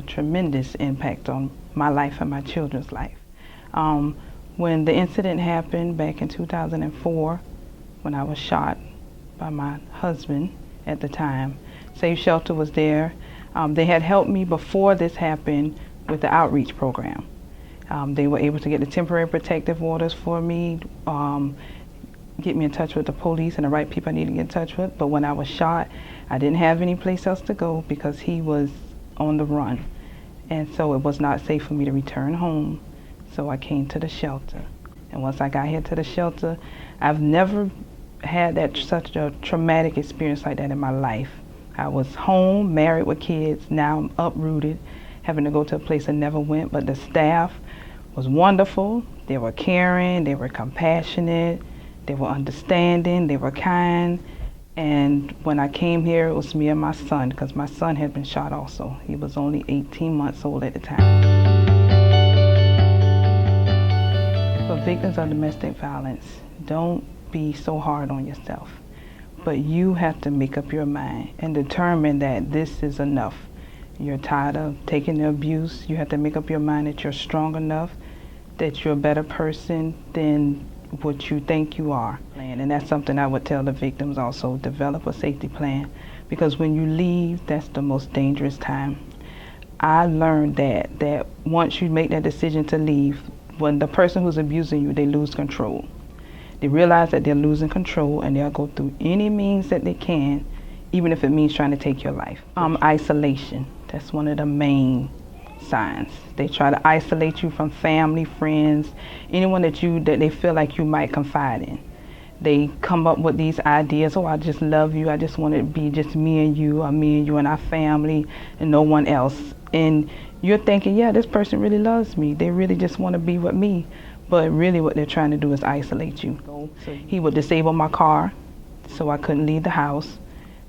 a tremendous impact on my life and my children's life. When the incident happened back in 2004, when I was shot by my husband at the time, Safe Shelter was there. They had helped me before this happened with the outreach program. They were able to get the temporary protective orders for me, get me in touch with the police and the right people I needed to get in touch with. But when I was shot, I didn't have any place else to go because he was on the run. And so it was not safe for me to return home. So I came to the shelter. And once I got here to the shelter, I've never had such a traumatic experience like that in my life. I was home, married with kids, now I'm uprooted, having to go to a place I never went, but the staff was wonderful. They were caring, they were compassionate, they were understanding, they were kind. And when I came here, it was me and my son, because my son had been shot also. He was only 18 months old at the time. For victims of domestic violence, don't be so hard on yourself. But you have to make up your mind and determine that this is enough. You're tired of taking the abuse. You have to make up your mind that you're strong enough, that you're a better person than what you think you are. And that's something I would tell the victims also, develop a safety plan, because when you leave, that's the most dangerous time. I learned that once you make that decision to leave, when the person who's abusing you, they lose control. They realize that they're losing control and they'll go through any means that they can, even if it means trying to take your life. Isolation, that's one of the main signs. They try to isolate you from family, friends, anyone that they feel like you might confide in. They come up with these ideas, oh, I just love you, I just want it to be just me and you, or me and you and our family and no one else. And you're thinking, yeah, this person really loves me, they really just want to be with me. But really what they're trying to do is isolate you. He would disable my car so I couldn't leave the house.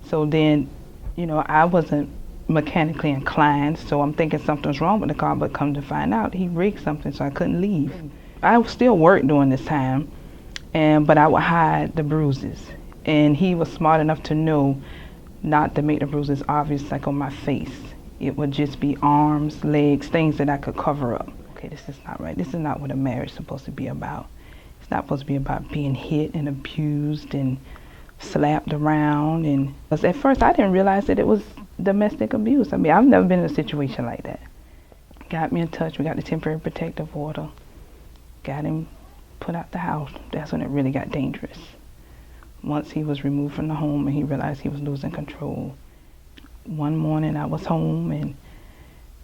So then, I wasn't mechanically inclined, so I'm thinking something's wrong with the car, but come to find out, he rigged something so I couldn't leave. I still worked during this time, but I would hide the bruises. And he was smart enough to know not to make the bruises obvious, like on my face. It would just be arms, legs, things that I could cover up. Okay, this is not right. This is not what a marriage is supposed to be about. It's not supposed to be about being hit and abused and slapped around. And at first, I didn't realize that it was domestic abuse. I mean, I've never been in a situation like that. Got me in touch. We got the temporary protective order. Got him put out the house. That's when it really got dangerous. Once he was removed from the home and he realized he was losing control. One morning, I was home and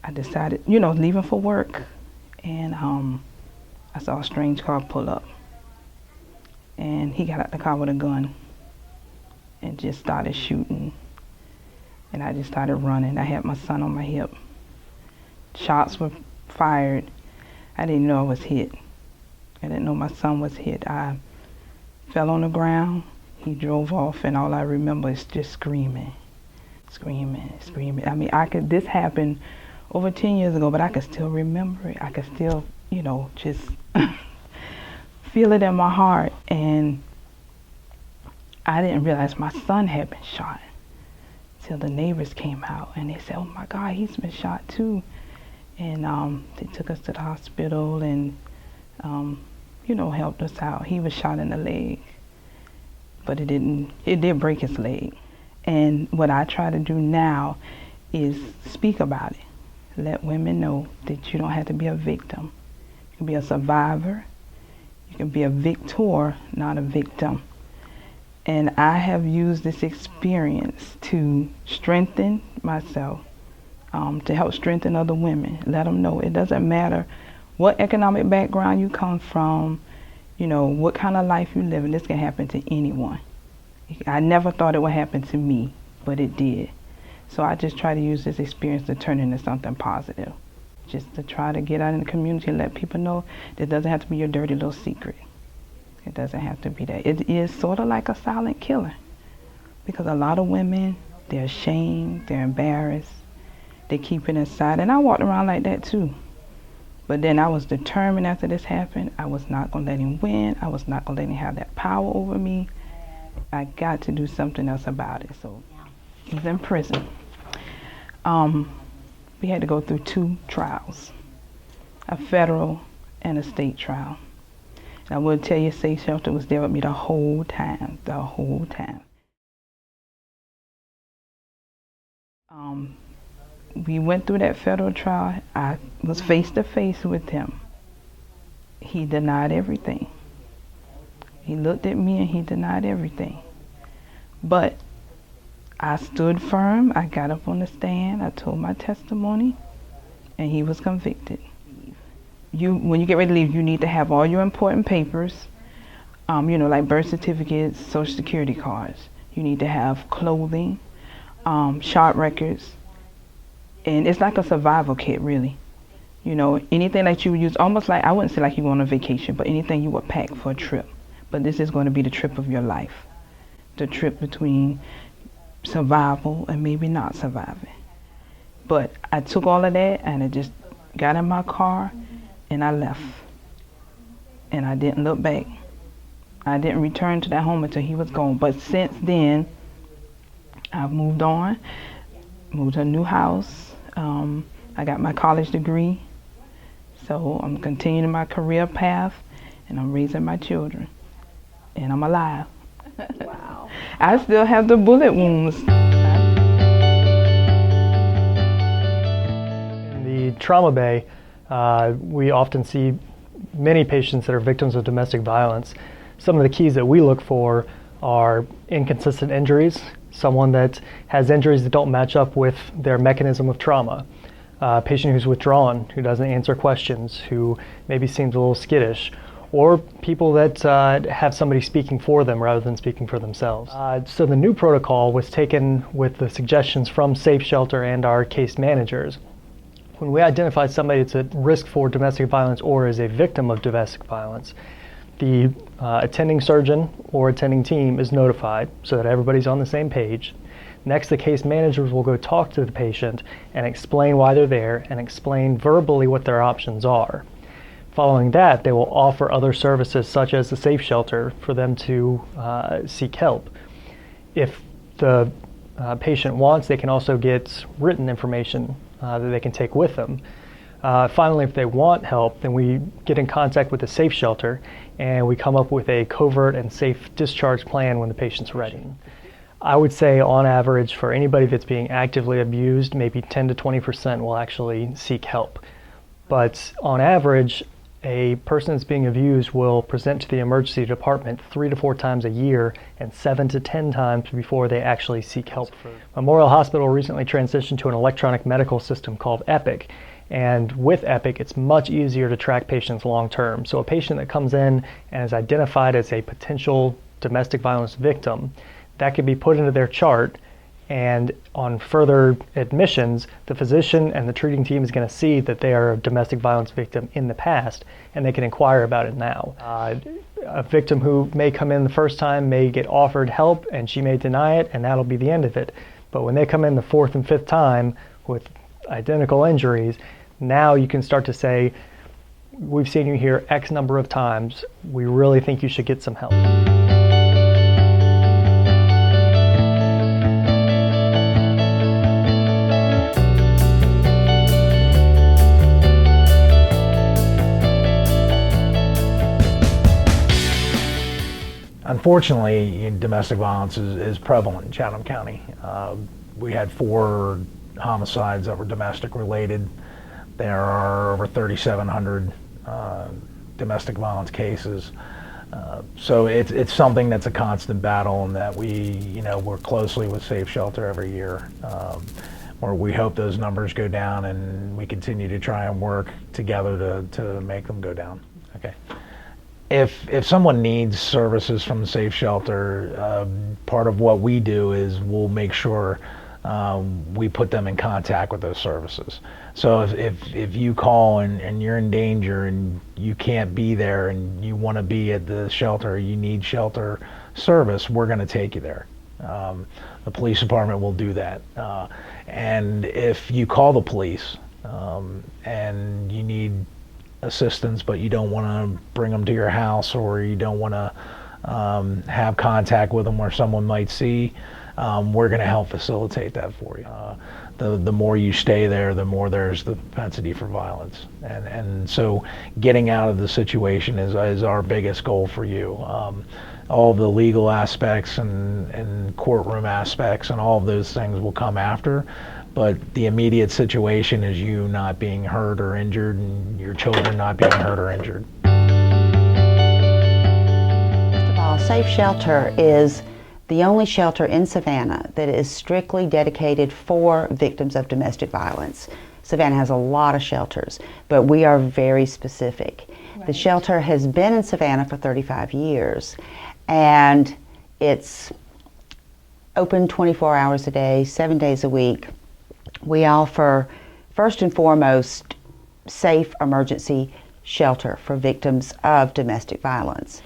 I decided, leaving for work. And I saw a strange car pull up. And he got out the car with a gun and just started shooting. And I just started running. I had my son on my hip. Shots were fired. I didn't know I was hit. I didn't know my son was hit. I fell on the ground. He drove off, and all I remember is just screaming. I mean, this happened over 10 years ago, but I could still remember it. I could still, just feel it in my heart. And I didn't realize my son had been shot till the neighbors came out and they said, oh my God, he's been shot too. And they took us to the hospital and, helped us out. He was shot in the leg, but it did break his leg. And what I try to do now is speak about it. Let women know that you don't have to be a victim. You can be a survivor. You can be a victor, not a victim. And I have used this experience to strengthen myself, to help strengthen other women. Let them know it doesn't matter what economic background you come from, what kind of life you live in. This can happen to anyone. I never thought it would happen to me, but it did. So I just try to use this experience to turn into something positive. Just to try to get out in the community and let people know that doesn't have to be your dirty little secret. It doesn't have to be that. It is sort of like a silent killer. Because a lot of women, they're ashamed, they're embarrassed, they keep it inside. And I walked around like that too. But then I was determined after this happened, I was not going to let him win. I was not going to let him have that power over me. I got to do something else about it. So he's in prison. We had to go through 2 trials, a federal and a state trial. And I will tell you, Safe Shelter was there with me the whole time, the whole time. We went through that federal trial. I was face to face with him. He denied everything. He looked at me and he denied everything. But I stood firm. I got up on the stand. I told my testimony, and he was convicted. When you get ready to leave, you need to have all your important papers, like birth certificates, social security cards. You need to have clothing, sharp records, and it's like a survival kit, really. Anything that you would use, almost like, I wouldn't say like you go on a vacation, but anything you would pack for a trip. But this is going to be the trip of your life, the trip between survival and maybe not surviving. But I took all of that and I just got in my car and I left. And I didn't look back. I didn't return to that home until he was gone. But since then, I've moved on, moved to a new house. I got my college degree. So I'm continuing my career path, and I'm raising my children. And I'm alive. Wow. I still have the bullet wounds. In the trauma bay, we often see many patients that are victims of domestic violence. Some of the keys that we look for are inconsistent injuries, someone that has injuries that don't match up with their mechanism of trauma, a patient who's withdrawn, who doesn't answer questions, who maybe seems a little skittish, or people that have somebody speaking for them rather than speaking for themselves. So the new protocol was taken with the suggestions from Safe Shelter and our case managers. When we identify somebody that's at risk for domestic violence or is a victim of domestic violence, the attending surgeon or attending team is notified so that everybody's on the same page. Next, the case managers will go talk to the patient and explain why they're there and explain verbally what their options are. Following that, they will offer other services such as the Safe Shelter for them to seek help. If the patient wants, they can also get written information that they can take with them. Finally, if they want help, then we get in contact with the Safe Shelter and we come up with a covert and safe discharge plan when the patient's ready. I would say on average for anybody that's being actively abused, maybe 10 to 20% will actually seek help. But on average, a person that's being abused will present to the emergency department 3 to 4 times a year and 7 to 10 times before they actually seek help. Memorial Hospital recently transitioned to an electronic medical system called Epic. And with Epic, it's much easier to track patients long term. So a patient that comes in and is identified as a potential domestic violence victim, that could be put into their chart, and on further admissions, the physician and the treating team is going to see that they are a domestic violence victim in the past, and they can inquire about it now. A victim who may come in the first time may get offered help, and she may deny it, and that'll be the end of it. But when they come in the 4th and 5th time with identical injuries, now you can start to say, we've seen you here X number of times, we really think you should get some help. Unfortunately, domestic violence is prevalent in Chatham County. We had 4 homicides that were domestic related. There are over 3,700 domestic violence cases. So it's something that's a constant battle, and that we work closely with Safe Shelter every year, where we hope those numbers go down, and we continue to try and work together to make them go down. Okay. If someone needs services from the Safe Shelter, part of what we do is we'll make sure we put them in contact with those services. So if you call and you're in danger and you can't be there and you want to be at the shelter, you need shelter service, we're going to take you there. The police department will do that. And if you call the police and you need assistance, but you don't want to bring them to your house, or you don't want to have contact with them where someone might see, we're going to help facilitate that for you. The more you stay there, the more there's the propensity for violence. And so getting out of the situation is our biggest goal for you. All the legal aspects and courtroom aspects and all of those things will come after. But the immediate situation is you not being hurt or injured and your children not being hurt or injured. First of all, Safe Shelter is the only shelter in Savannah that is strictly dedicated for victims of domestic violence. Savannah has a lot of shelters, but we are very specific. Right. The shelter has been in Savannah for 35 years, and it's open 24 hours a day, 7 days a week. We offer, first and foremost, safe emergency shelter for victims of domestic violence.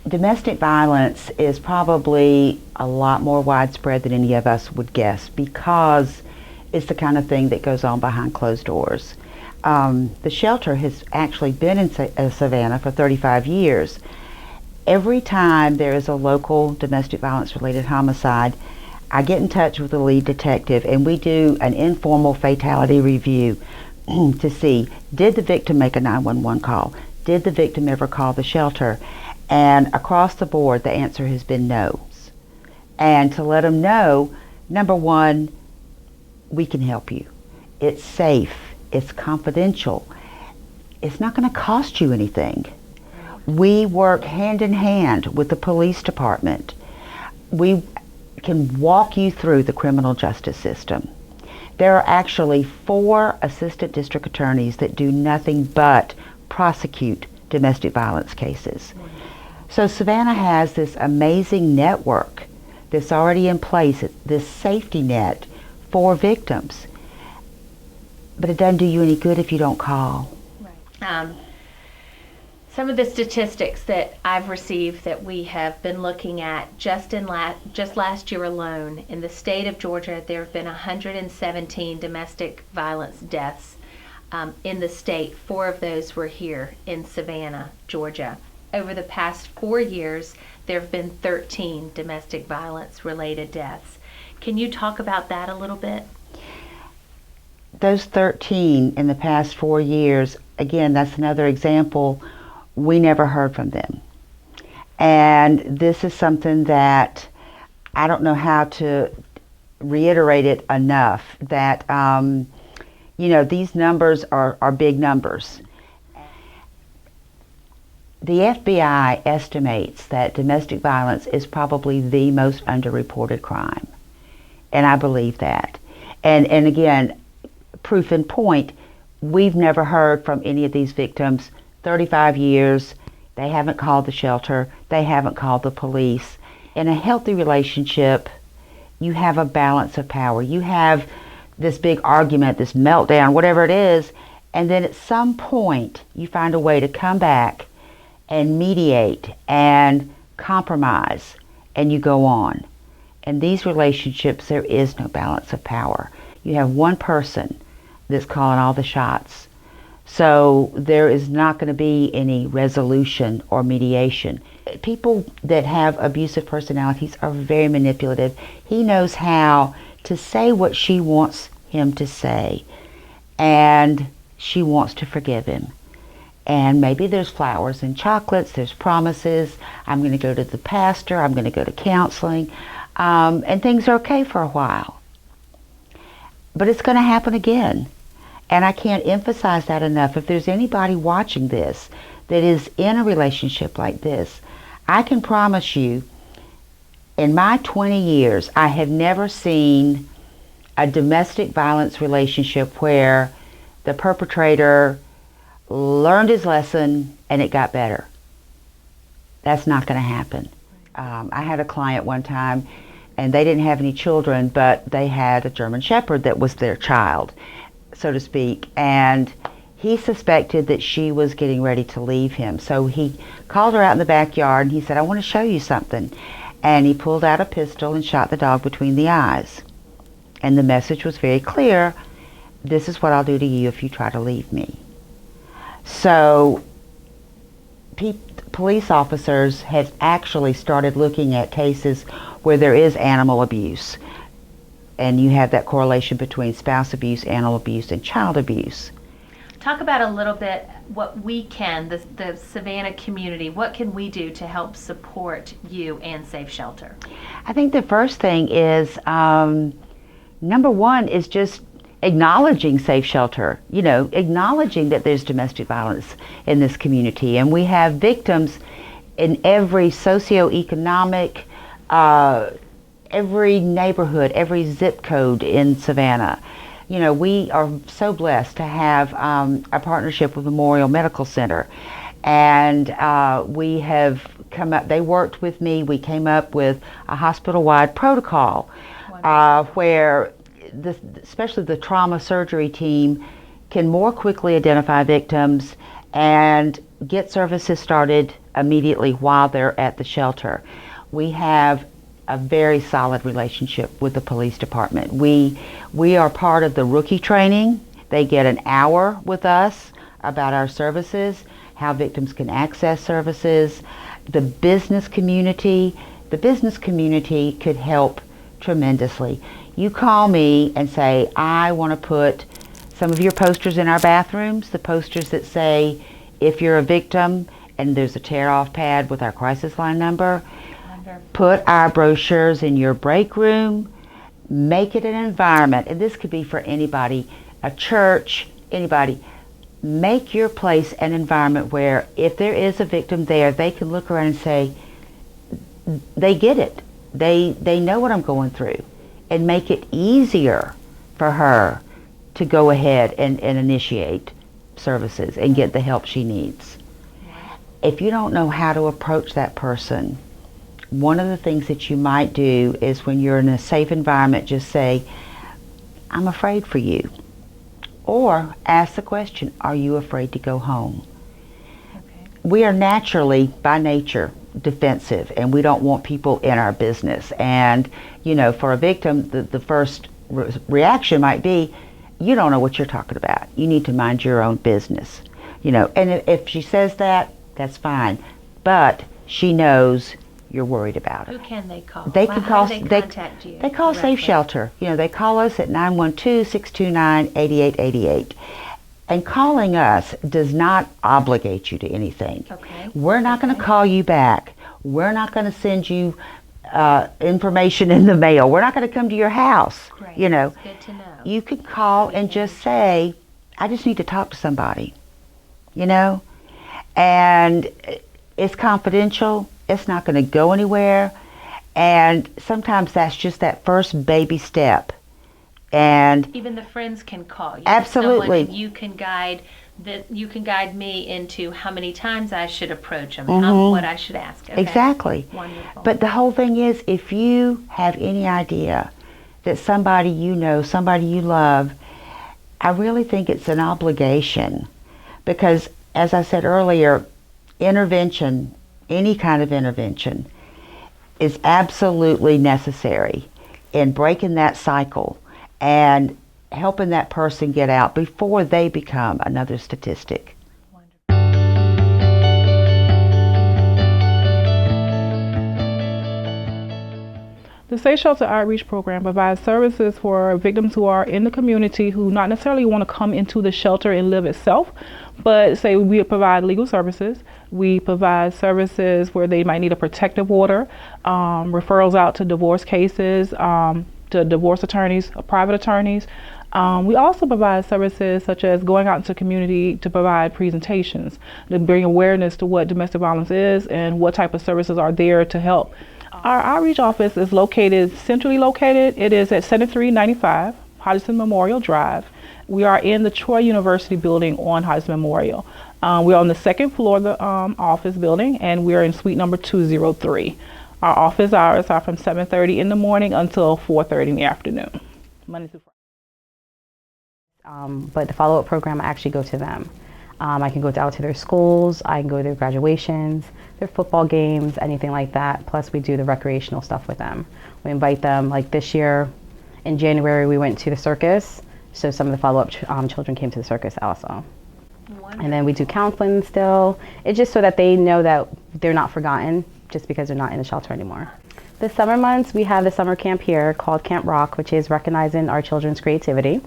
Domestic violence is probably a lot more widespread than any of us would guess because it's the kind of thing that goes on behind closed doors. The shelter has actually been in Savannah for 35 years. Every time there is a local domestic violence related homicide, I get in touch with the lead detective and we do an informal fatality review to see, did the victim make a 911 call? Did the victim ever call the shelter? And across the board, the answer has been no. And to let them know, number one, we can help you. It's safe, it's confidential, it's not going to cost you anything. We work hand in hand with the police department. We can walk you through the criminal justice system. There are actually 4 assistant district attorneys that do nothing but prosecute domestic violence cases. So Savannah has this amazing network that's already in place, this safety net for victims. But it doesn't do you any good if you don't call. Right. Some of the statistics that I've received that we have been looking at just last year alone, in the state of Georgia, there have been 117 domestic violence deaths in the state. 4 of those were here in Savannah, Georgia. Over the past 4 years, there have been 13 domestic violence related deaths. Can you talk about that a little bit? Those 13 in the past 4 years, again, that's another example. We never heard from them. And this is something that I don't know how to reiterate it enough, that these numbers are big numbers. The FBI estimates that domestic violence is probably the most underreported crime. And I believe that. And again, proof in point, we've never heard from any of these victims. 35 years, they haven't called the shelter, they haven't called the police. In a healthy relationship, you have a balance of power. You have this big argument, this meltdown, whatever it is, and then at some point, you find a way to come back and mediate and compromise, and you go on. In these relationships, there is no balance of power. You have one person that's calling all the shots. So there is not going to be any resolution or mediation. People that have abusive personalities are very manipulative. He knows how to say what she wants him to say, and she wants to forgive him. And maybe there's flowers and chocolates, there's promises, I'm going to go to the pastor, I'm going to go to counseling, and things are okay for a while. But it's going to happen again. And I can't emphasize that enough. If there's anybody watching this that is in a relationship like this, I can promise you, in my 20 years, I have never seen a domestic violence relationship where the perpetrator learned his lesson and it got better. That's not going to happen. I had a client one time, and they didn't have any children, but they had a German Shepherd that was their child, so to speak, and he suspected that she was getting ready to leave him. So he called her out in the backyard and he said, I want to show you something. And he pulled out a pistol and shot the dog between the eyes. And the message was very clear: this is what I'll do to you if you try to leave me. So police officers have actually started looking at cases where there is animal abuse. And you have that correlation between spouse abuse, animal abuse, and child abuse. Talk about a little bit what we can, the Savannah community, what can we do to help support you and Safe Shelter? I think the first thing is, number one is just acknowledging Safe Shelter, acknowledging that there's domestic violence in this community. And we have victims in every socioeconomic, every neighborhood, every zip code in Savannah. We are so blessed to have a partnership with Memorial Medical Center. And we have come up, they worked with me, we came up with a hospital-wide protocol where especially the trauma surgery team can more quickly identify victims and get services started immediately while they're at the shelter. We have a very solid relationship with the police department. We are part of the rookie training. They get an hour with us about our services, how victims can access services. The business community could help tremendously. You call me and say, I want to put some of your posters in our bathrooms, the posters that say, if you're a victim, and there's a tear-off pad with our crisis line number. Put our brochures in your break room. Make it an environment, and this could be for anybody, a church, anybody. Make your place an environment where if there is a victim there, they can look around and say, they get it. They know what I'm going through. And make it easier for her to go ahead and initiate services and get the help she needs. If you don't know how to approach that person, one of the things that you might do is when you're in a safe environment, just say, I'm afraid for you. Or ask the question, are you afraid to go home? Okay. We are naturally, by nature, defensive, and we don't want people in our business. And, for a victim, the first reaction might be, you don't know what you're talking about. You need to mind your own business. And if she says that, that's fine. But she knows you're worried about it. Who can they call? They can call. How do they contact you? They call directly? Safe Shelter. They call us at 912-629-8888. And calling us does not obligate you to anything. Okay. We're not going to call you back. We're not going to send you information in the mail. We're not going to come to your house. Great. That's good to know. You can call and just say, I just need to talk to somebody. And it's confidential. It's not going to go anywhere. And sometimes that's just that first baby step. And even the friends can call you. Absolutely. You can guide me into how many times I should approach them, what I should ask. Okay. Exactly. Wonderful. But the whole thing is, if you have any idea that somebody you know, somebody you love, I really think it's an obligation, because as I said earlier, intervention, any kind of intervention, is absolutely necessary in breaking that cycle and helping that person get out before they become another statistic. The Safe Shelter Outreach Program provides services for victims who are in the community who not necessarily want to come into the shelter and live itself, but say we provide legal services. We provide services where they might need a protective order, referrals out to divorce cases, to divorce attorneys, private attorneys. We also provide services such as going out into the community to provide presentations, to bring awareness to what domestic violence is and what type of services are there to help. Our outreach office is centrally located. It is at 7395 Hodgson Memorial Drive. We are in the Troy University building on Hodgson Memorial. We're on the second floor of the office building, and we're in suite number 203. Our office hours are from 7:30 in the morning until 4:30 in the afternoon, Monday through Friday. But the follow-up program, I actually go to them. I can go out to their schools, I can go to their graduations, their football games, anything like that. Plus we do the recreational stuff with them. We invite them, like this year in January we went to the circus, so some of the follow-up children came to the circus also. Wonderful. And then we do counseling still. It's just so that they know that they're not forgotten just because they're not in the shelter anymore. The summer months, we have the summer camp here called Camp Rock, which is recognizing our children's creativity.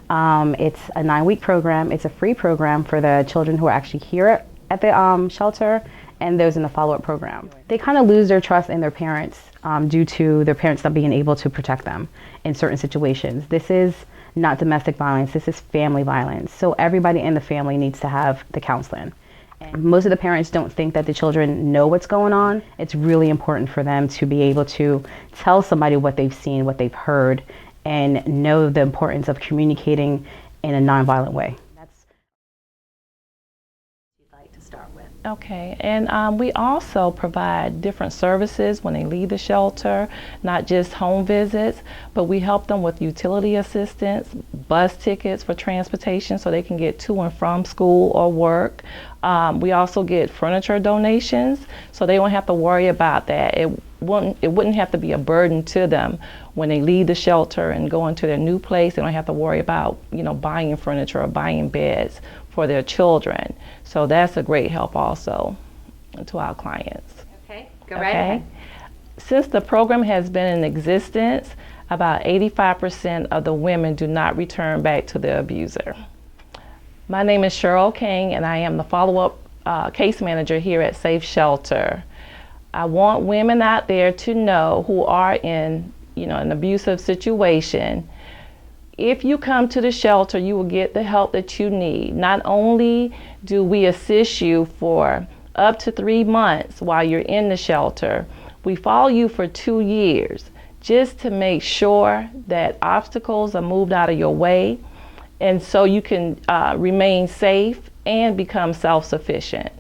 It's a 9-week program. It's a free program for the children who are actually here at the shelter and those in the follow-up program. They kind of lose their trust in their parents due to their parents not being able to protect them in certain situations. This is not domestic violence, this is family violence. So everybody in the family needs to have the counseling. And most of the parents don't think that the children know what's going on. It's really important for them to be able to tell somebody what they've seen, what they've heard, and know the importance of communicating in a nonviolent way. That's what you'd like to start with. Okay, and we also provide different services when they leave the shelter, not just home visits, but we help them with utility assistance, bus tickets for transportation so they can get to and from school or work. We also get furniture donations so they won't have to worry about that. It wouldn't have to be a burden to them when they leave the shelter and go into their new place. They don't have to worry about, buying furniture or buying beds for their children. So that's a great help also to our clients. Okay, go right ahead. Since the program has been in existence, about 85% of the women do not return back to their abuser. My name is Cheryl King, and I am the follow-up case manager here at Safe Shelter. I want women out there to know who are in, an abusive situation. If you come to the shelter, you will get the help that you need. Not only do we assist you for up to 3 months while you're in the shelter, we follow you for 2 years just to make sure that obstacles are moved out of your way, and so you can remain safe and become self-sufficient.